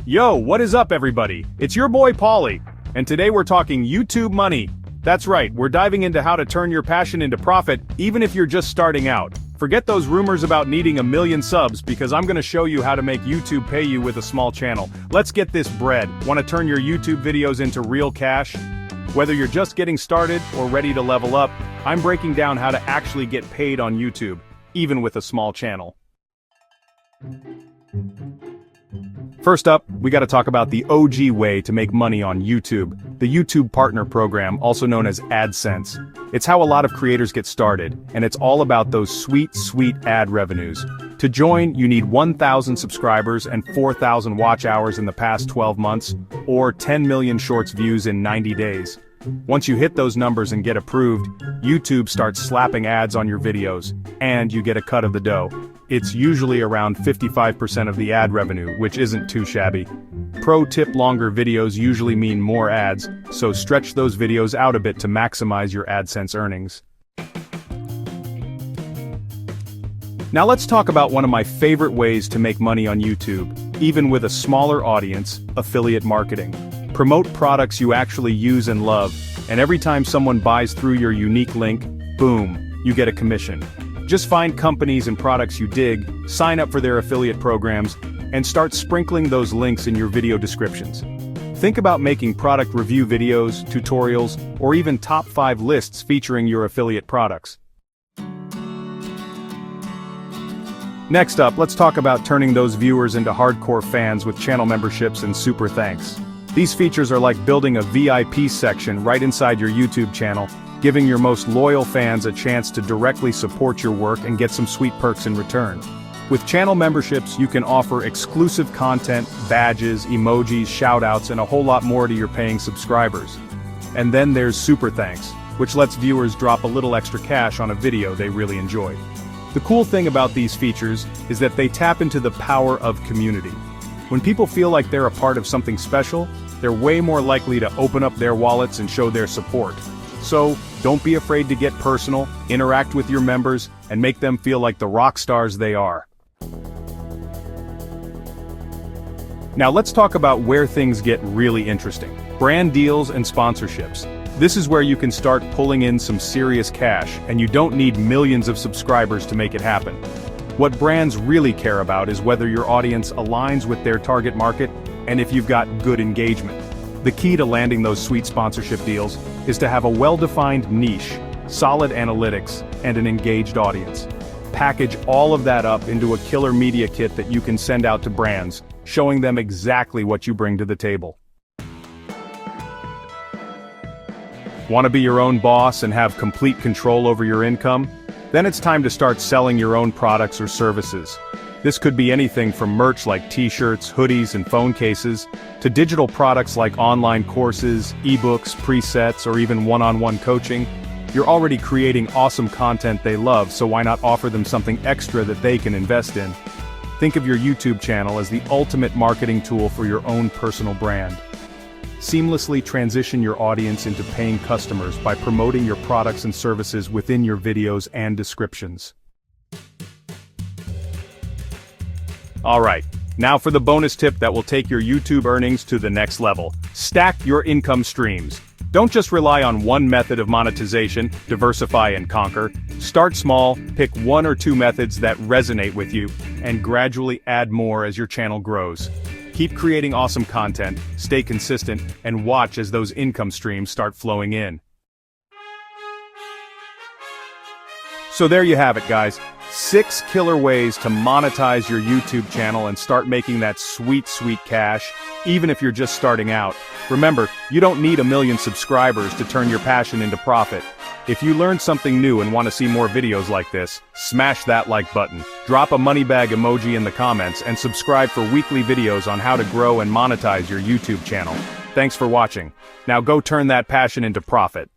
Yo, what is up everybody? It's your boy Paulie, and today we're talking YouTube money. That's right, we're diving into how to turn your passion into profit, even if you're just starting out. Forget those rumors about needing 1 million subs, because I'm gonna show you how to make YouTube pay you with a small channel. Let's get this bread. Wanna turn your YouTube videos into real cash? Whether you're just getting started or ready to level up, I'm breaking down how to actually get paid on YouTube, even with a small channel. First up, we gotta talk about the OG way to make money on YouTube, the YouTube Partner Program, also known as AdSense. It's how a lot of creators get started, and it's all about those sweet ad revenues. To join, you need 1,000 subscribers and 4,000 watch hours in the past 12 months, or 10 million shorts views in 90 days. Once you hit those numbers and get approved, YouTube starts slapping ads on your videos, and you get a cut of the dough. It's usually around 55% of the ad revenue, which isn't too shabby. Pro tip: longer videos usually mean more ads, so stretch those videos out a bit to maximize your AdSense earnings. Now let's talk about one of my favorite ways to make money on YouTube, even with a smaller audience: affiliate marketing. Promote products you actually use and love, and every time someone buys through your unique link, boom, you get a commission. Just find companies and products you dig, sign up for their affiliate programs, and start sprinkling those links in your video descriptions. Think about making product review videos, tutorials, or even top 5 lists featuring your affiliate products. Next up, let's talk about turning those viewers into hardcore fans with channel memberships and super thanks. These features are like building a VIP section right inside your YouTube channel, giving your most loyal fans a chance to directly support your work and get some sweet perks in return. With channel memberships, you can offer exclusive content, badges, emojis, shoutouts, and a whole lot more to your paying subscribers. And then there's Super Thanks, which lets viewers drop a little extra cash on a video they really enjoyed. The cool thing about these features is that they tap into the power of community. When people feel like they're a part of something special, they're way more likely to open up their wallets and show their support. So, don't be afraid to get personal, interact with your members, and make them feel like the rock stars they are. Now let's talk about where things get really interesting: brand deals and sponsorships. This is where you can start pulling in some serious cash, and you don't need millions of subscribers to make it happen. What brands really care about is whether your audience aligns with their target market and if you've got good engagement. The key to landing those sweet sponsorship deals is to have a well-defined niche, solid analytics, and an engaged audience. Package all of that up into a killer media kit that you can send out to brands, showing them exactly what you bring to the table. Want to be your own boss and have complete control over your income? Then it's time to start selling your own products or services. This could be anything from merch like t-shirts, hoodies, and phone cases, to digital products like online courses, ebooks, presets, or even one-on-one coaching. You're already creating awesome content they love, so why not offer them something extra that they can invest in? Think of your YouTube channel as the ultimate marketing tool for your own personal brand. Seamlessly transition your audience into paying customers by promoting your products and services within your videos and descriptions. Alright, now for the bonus tip that will take your YouTube earnings to the next level: stack your income streams. Don't just rely on one method of monetization, diversify and conquer. Start small, pick 1 or 2 methods that resonate with you, and gradually add more as your channel grows. Keep creating awesome content, stay consistent, and watch as those income streams start flowing in. So there you have it, guys. 6 killer ways to monetize your YouTube channel and start making that sweet cash, even if you're just starting out. Remember, you don't need 1 million subscribers to turn your passion into profit. If you learned something new and want to see more videos like this, smash that like button, drop a money bag emoji in the comments, and subscribe for weekly videos on how to grow and monetize your YouTube channel. Thanks for watching. Now go turn that passion into profit.